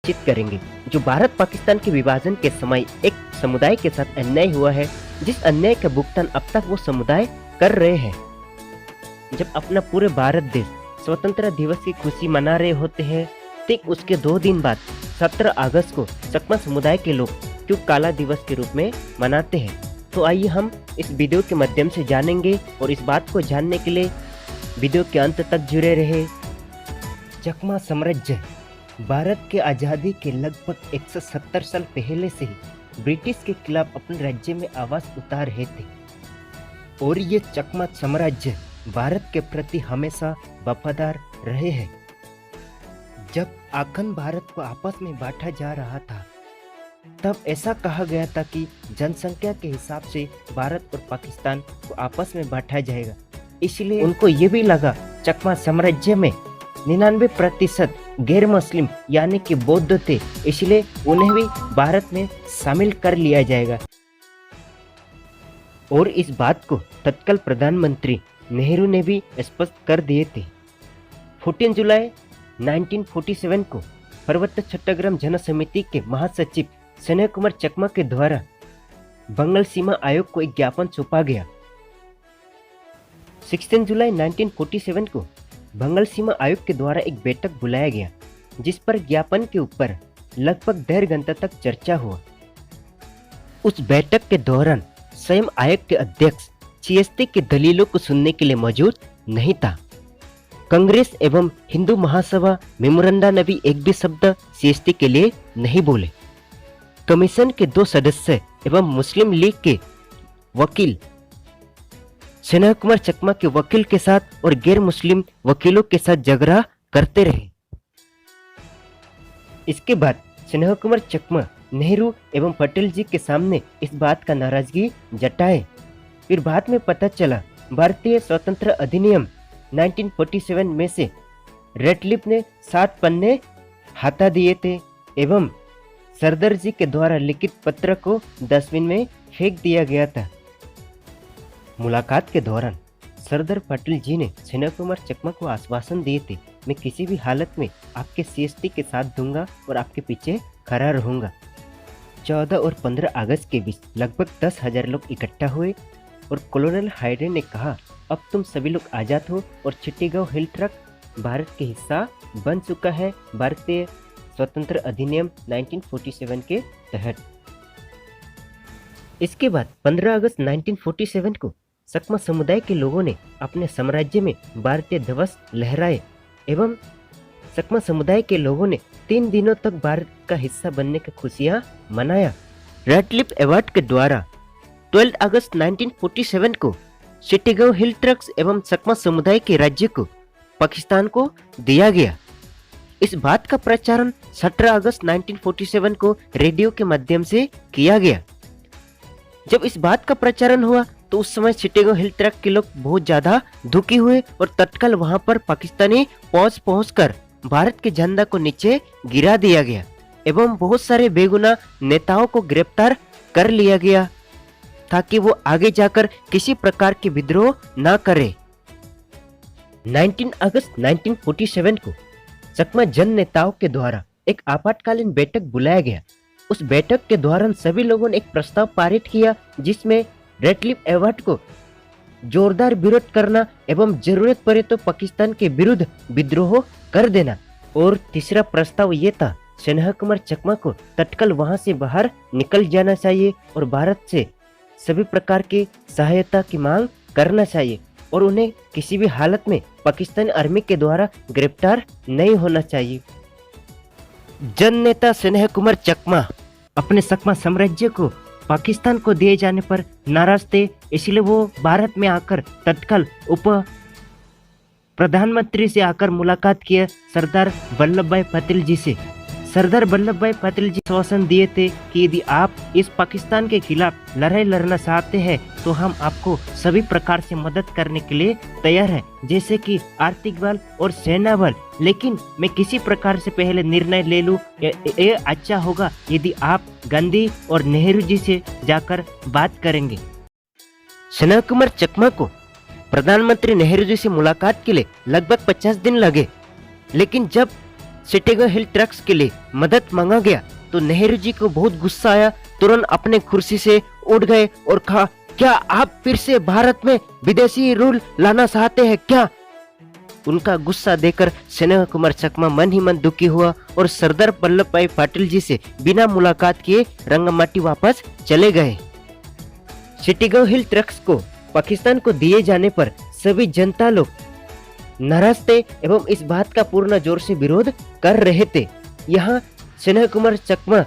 बातचीत करेंगे जो भारत पाकिस्तान के विभाजन के समय एक समुदाय के साथ अन्याय हुआ है, जिस अन्याय का भुगतान अब तक वो समुदाय कर रहे हैं। जब अपना पूरे भारत देश स्वतंत्रता दिवस की खुशी मना रहे होते हैं, ठीक उसके 2 दिन बाद 17 अगस्त को चकमा समुदाय के लोग क्यों काला दिवस के रूप में मनाते हैं, तो आइए हम इस वीडियो के माध्यम से जानेंगे। और इस बात को जानने के लिए वीडियो के अंत तक जुड़े रहे। चकमा साम्राज्य भारत के आज़ादी के लगभग 170 साल पहले से ही ब्रिटिश के खिलाफ अपने राज्य में आवाज उतार रहे थे और ये चकमा साम्राज्य भारत के प्रति हमेशा वफादार रहे हैं। जब अखंड भारत को आपस में बांटा जा रहा था, तब ऐसा कहा गया था कि जनसंख्या के हिसाब से भारत और पाकिस्तान को आपस में बांटा जाएगा। इसलिए उनको ये भी लगा चकमा साम्राज्य में 99% गैर मुस्लिम यानी कि बौद्ध थे, इसलिए उन्हें भी भारत में शामिल कर लिया जाएगा। और इस बात को तत्काल प्रधानमंत्री नेहरू ने भी स्पष्ट कर दिए थे। 14 जुलाई 1947 को पर्वत चट्टग्राम जन समिति के महासचिव स्नेह कुमार चकमा के द्वारा बंगाल सीमा आयोग को एक ज्ञापन सौंपा गया। 16 जुलाई 1947 को बंगाल सीमा आयोग के द्वारा एक बैठक बुलाया गया, जिस पर ज्ञापन के ऊपर लगभग 1.5 घंटा तक चर्चा हुआ। उस बैठक के दौरान स्वयं आयोग के अध्यक्ष CST की दलीलों को सुनने के लिए मौजूद नहीं था। कांग्रेस एवं हिंदू महासभा मेमोरेंडा ने भी एक भी शब्द CST के लिए नहीं बोले। कमीशन के 2 सदस्य एवं मुस्लिम लीग के वकील स्नेह कुमार चकमा के वकील के साथ और गैर मुस्लिम वकीलों के साथ झगड़ा करते रहे। इसके बाद स्नेह कुमार चकमा नेहरू एवं पटेल जी के सामने इस बात का नाराजगी जताए। फिर बाद में पता चला भारतीय स्वतंत्र अधिनियम 1947 में से रेडक्लिफ ने 7 पन्ने हटा दिए थे एवं सरदार जी के द्वारा लिखित पत्र को डस्टबिन में फेंक दिया गया था। मुलाकात के दौरान सरदार पटेल जी ने स्नेह कुमार चकमा को आश्वासन दिए थे, मैं किसी भी हालत में आपके CST के साथ दूंगा और आपके पीछे खड़ा रहूंगा। 14 और 15 अगस्त के बीच लगभग 10,000 लोग इकट्ठा हुए और कॉलोनल हायडे ने कहा, अब तुम सभी लोग आज़ाद हो और चिट्टीगांव हिल ट्रक भारत के हिस्सा बन चुका है भारतीय स्वतंत्र अधिनियम 1947 के तहत। इसके बाद 15 अगस्त 1947 को चकमा समुदाय के लोगों ने अपने साम्राज्य में भारतीय ध्वज लहराए एवं चकमा समुदाय के लोगों ने 3 दिनों तक भारत का हिस्सा बनने की खुशियां मनाया। रेडक्लिफ अवार्ड के द्वारा 12 अगस्त 1947 को चिट्टीगांव हिल ट्रक्स एवं चकमा समुदाय के राज्य को पाकिस्तान को दिया गया। इस बात का प्रचारण 17 अगस्त 1947 को रेडियो के माध्यम से किया गया। जब इस बात का प्रचारण हुआ तो उस समय चिट्टीगांव हिल ट्रक के लोग बहुत ज्यादा दुखी हुए और तत्काल वहां पर पाकिस्तानी पहुंचकर भारत के झंडा को नीचे गिरा दिया गया एवं बहुत सारे बेगुनाह नेताओं को गिरफ्तार कर लिया गया ताकि वो आगे जाकर किसी प्रकार के विद्रोह न करे। 19 अगस्त 1947 को चकमा जन नेताओं के द्वारा एक आपातकालीन बैठक बुलाया गया। उस बैठक के दौरान सभी लोगों ने एक प्रस्ताव पारित किया, जिसमें रेडक्लिफ अवार्ड को जोरदार विरोध करना एवं जरूरत पड़े तो पाकिस्तान के विरुद्ध विद्रोह कर देना। और तीसरा प्रस्ताव ये था, स्नेह कुमार चकमा को तत्काल वहां से बाहर निकल जाना चाहिए और भारत से सभी प्रकार की सहायता की मांग करना चाहिए और उन्हें किसी भी हालत में पाकिस्तानी आर्मी के द्वारा गिरफ्तार नहीं होना चाहिए। जन नेता स्नेह कुमार चकमा अपने चकमा साम्राज्य को पाकिस्तान को दिए जाने पर नाराज थे, इसलिए वो भारत में आकर तत्काल उप प्रधानमंत्री से आकर मुलाकात किया सरदार वल्लभ भाई पटेल जी से। सरदार वल्लभ भाई पटेल जी आश्वासन दिए थे कि यदि आप इस पाकिस्तान के खिलाफ लड़ाई लड़ना चाहते हैं तो हम आपको सभी प्रकार से मदद करने के लिए तैयार हैं, जैसे कि आर्थिक बल और सेना बल। लेकिन मैं किसी प्रकार से पहले निर्णय ले लूं, ये अच्छा होगा यदि आप गांधी और नेहरू जी से जाकर बात करेंगे। स्नेह कुमार चकमा को प्रधानमंत्री नेहरू जी से मुलाकात के लिए लगभग 50 दिन लगे, लेकिन जब चिटागोंग हिल ट्रक्स के लिए मदद मांगा गया तो नेहरू जी को बहुत गुस्सा आया। तुरंत अपने कुर्सी से उठ गए और कहा, क्या आप फिर से भारत में विदेशी रूल लाना चाहते हैं क्या? उनका गुस्सा देखकर स्नेह कुमार चकमा मन ही मन दुखी हुआ और सरदार वल्लभ भाई पटेल जी से बिना मुलाकात किए रंगमाटी वापस चले गए। चिटागोंग हिल ट्रक्स को पाकिस्तान को दिए जाने पर सभी जनता लोग नाराज थे एवं इस बात का पूर्ण जोर से विरोध कर रहे थे। यहाँ स्नेह कुमार चकमा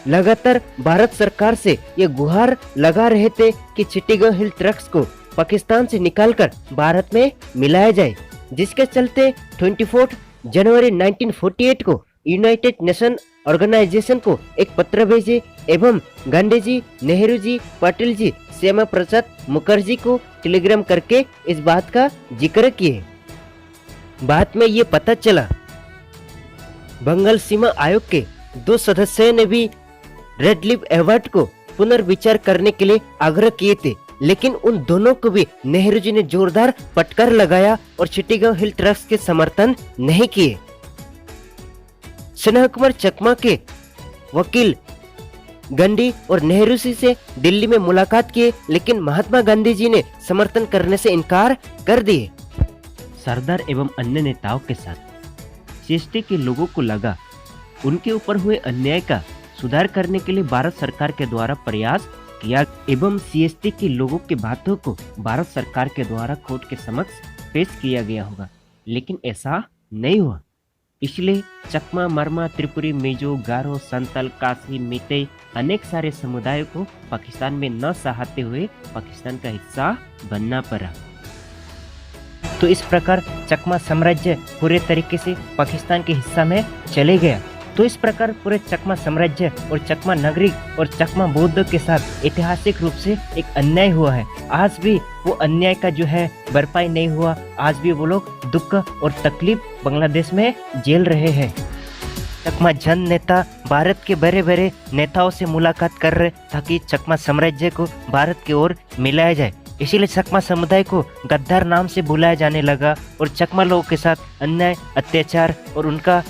लगातार भारत सरकार से ये गुहार लगा रहे थे कि चिटागोंग हिल ट्रक्स को पाकिस्तान से निकालकर भारत में मिलाया जाए, जिसके चलते 24 जनवरी 1948 को यूनाइटेड नेशन ऑर्गेनाइजेशन को एक पत्र भेजे एवं गांधी जी, नेहरू जी, पटेल जी, श्यामा प्रसाद मुखर्जी को टेलीग्राम करके इस बात का जिक्र किए। बाद में ये पता चला बंगाल सीमा आयोग के 2 सदस्यों ने भी रेड लिप अवार्ड को पुनर्विचार करने के लिए आग्रह किए थे, लेकिन उन दोनों को भी नेहरू जी ने जोरदार फटकार लगाया और चिटागोंग हिल ट्रक्स के समर्थन नहीं किए। स्नेह कुमार चकमा के वकील गांधी और नेहरू जी से दिल्ली में मुलाकात किए, लेकिन महात्मा गांधी जी ने समर्थन करने से इनकार कर दिए। सरदार एवं अन्य नेताओं के साथ सीएसटी के लोगों को लगा उनके ऊपर हुए अन्याय का सुधार करने के लिए भारत सरकार के द्वारा प्रयास किया एवं सीएसटी के लोगों की बातों को भारत सरकार के द्वारा कोर्ट के समक्ष पेश किया गया होगा, लेकिन ऐसा नहीं हुआ। इसलिए चकमा, मरमा, त्रिपुरी, मिजो, गारो, संतल, काशी, मीतेई अनेक सारे समुदायों को पाकिस्तान में न चाहते हुए पाकिस्तान का हिस्सा बनना पड़ा। तो इस प्रकार चकमा साम्राज्य पूरे तरीके से पाकिस्तान के हिस्सा में चले गया। तो इस प्रकार पूरे चकमा साम्राज्य और चकमा नागरिक और चकमा बौद्ध के साथ ऐतिहासिक रूप से एक अन्याय हुआ है। आज भी वो अन्याय का जो है भरपाई नहीं हुआ। आज भी वो लोग दुख और तकलीफ बांग्लादेश में झेल रहे हैं। चकमा जन नेता भारत के बड़े बड़े नेताओं से मुलाकात कर रहे ताकि चकमा साम्राज्य को भारत की ओर मिलाया जाए। इसीलिए चकमा समुदाय को गद्दार नाम से बुलाया जाने लगा और चकमा लोगों के साथ अन्याय, अत्याचार और उनका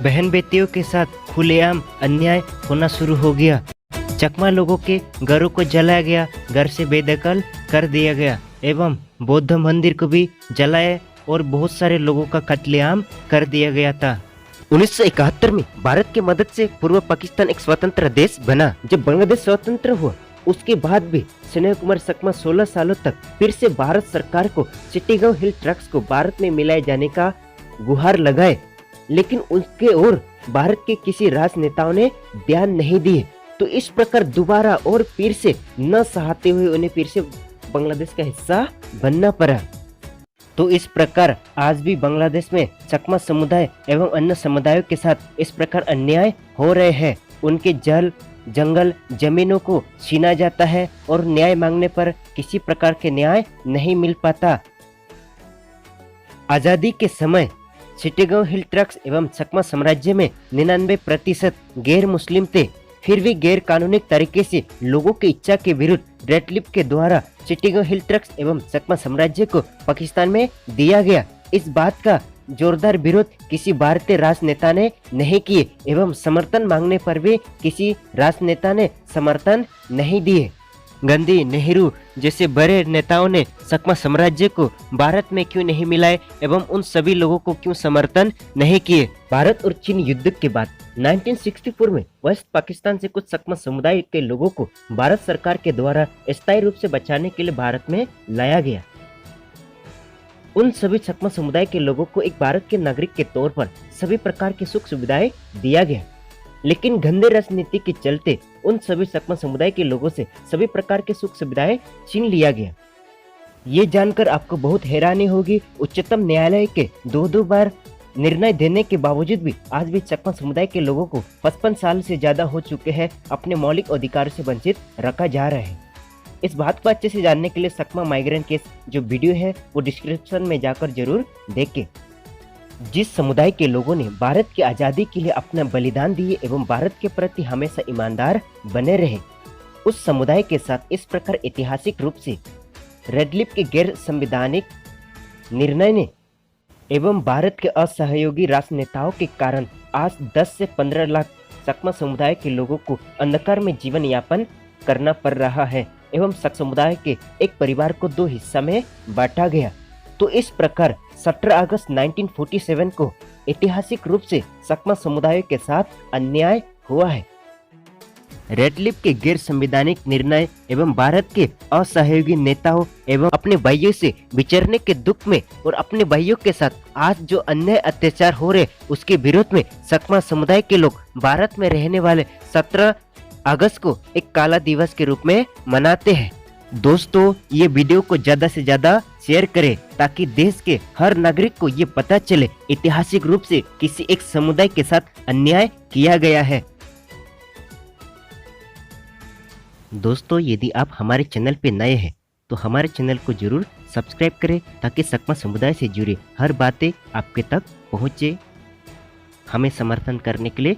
बहन बेटियों के साथ खुलेआम अन्याय होना शुरू हो गया। चकमा लोगों के घरों को जलाया गया, घर से बेदखल कर दिया गया एवं बौद्ध मंदिर को भी जलाया और बहुत सारे लोगों का कत्लेआम कर दिया गया था। 1971 में भारत की मदद से पूर्व पाकिस्तान एक स्वतंत्र देश बना। जब बांग्लादेश स्वतंत्र हुआ उसके बाद भी स्नेह कुमार चकमा 16 सालों तक फिर से भारत सरकार को चिटागोंग हिल ट्रक्स को भारत में मिलाए जाने का गुहार लगाए, लेकिन उसके ओर भारत के किसी राजनेताओं ने ध्यान नहीं दिए। तो इस प्रकार दोबारा और फिर से न चाहते हुए उन्हें फिर से बांग्लादेश का हिस्सा बनना पड़ा। तो इस प्रकार आज भी बांग्लादेश में चकमा समुदाय एवं अन्य समुदायों के साथ इस प्रकार अन्याय हो रहे हैं। उनके जल, जंगल, जमीनों को छीना जाता है और न्याय मांगने पर किसी प्रकार के न्याय नहीं मिल पाता। आजादी के समय चिटागोंग हिल ट्रक्स एवं चकमा साम्राज्य में 99% गैर मुस्लिम थे। फिर भी गैर कानूनी तरीके से लोगों की इच्छा के विरुद्ध रेड लिप के द्वारा चिटागोंग हिल ट्रक्स एवं चकमा साम्राज्य को पाकिस्तान में दिया गया। इस बात का जोरदार विरोध किसी भारतीय राजनेता ने नहीं किए एवं समर्थन मांगने पर भी किसी राजनेता ने समर्थन नहीं दिए। गांधी, नेहरू जैसे बड़े नेताओं ने चकमा साम्राज्य को भारत में क्यों नहीं मिलाए एवं उन सभी लोगों को क्यों समर्थन नहीं किए। भारत और चीन युद्ध के बाद 1964 में वेस्ट पाकिस्तान से कुछ चकमा समुदाय के लोगों को भारत सरकार के द्वारा स्थायी रूप से बचाने के लिए भारत में लाया गया। उन सभी चकमा समुदाय के लोगों को एक भारत के नागरिक के तौर पर सभी प्रकार की सुख सुविधाएं दिया गया, लेकिन गंदे राजनीति के चलते उन सभी चकमा समुदाय के लोगों से सभी प्रकार के सुख सुविधाएं छीन लिया गया। ये जानकर आपको बहुत हैरानी होगी, उच्चतम न्यायालय के 2 बार निर्णय देने के बावजूद भी आज भी चकमा समुदाय के लोगों को 55 साल से ज्यादा हो चुके हैं अपने मौलिक अधिकार से वंचित रखा जा रहा है। इस बात को अच्छे से जानने के लिए चकमा माइग्रेंट केस जो वीडियो है वो डिस्क्रिप्शन में जाकर जरूर देखें। जिस समुदाय के लोगों ने भारत की आज़ादी के लिए अपना बलिदान दिए एवं भारत के प्रति हमेशा ईमानदार बने रहे, उस समुदाय के साथ इस प्रकार ऐतिहासिक रूप से रेड लिप के गैर संवैधानिक निर्णय ने एवं भारत के असहयोगी राजनेताओं के कारण आज 10 से 15 लाख सकमा समुदाय के लोगों को अंधकार में जीवन यापन करना पड़ रहा है एवं सक समुदाय के एक परिवार को दो हिस्सा में बांटा गया। तो इस प्रकार 17 अगस्त 1947 को ऐतिहासिक रूप से सकमा समुदाय के साथ अन्याय हुआ है। रेडक्लिफ के गैर संवैधानिक निर्णय एवं भारत के असहयोगी नेताओं एवं अपने भाइयों से विचरने के दुख में और अपने भाइयों के साथ आज जो अन्याय अत्याचार हो रहे उसके विरोध में सकमा समुदाय के लोग भारत में रहने वाले 17 अगस्त को एक काला दिवस के रूप में मनाते हैं। दोस्तों, ये वीडियो को ज्यादा से ज्यादा शेयर करें ताकि देश के हर नागरिक को ये पता चले ऐतिहासिक रूप से किसी एक समुदाय के साथ अन्याय किया गया है। दोस्तों, यदि आप हमारे चैनल पे नए हैं तो हमारे चैनल को जरूर सब्सक्राइब करें ताकि सकमा समुदाय से जुड़े हर बातें आपके तक पहुंचे। हमें समर्थन करने के लिए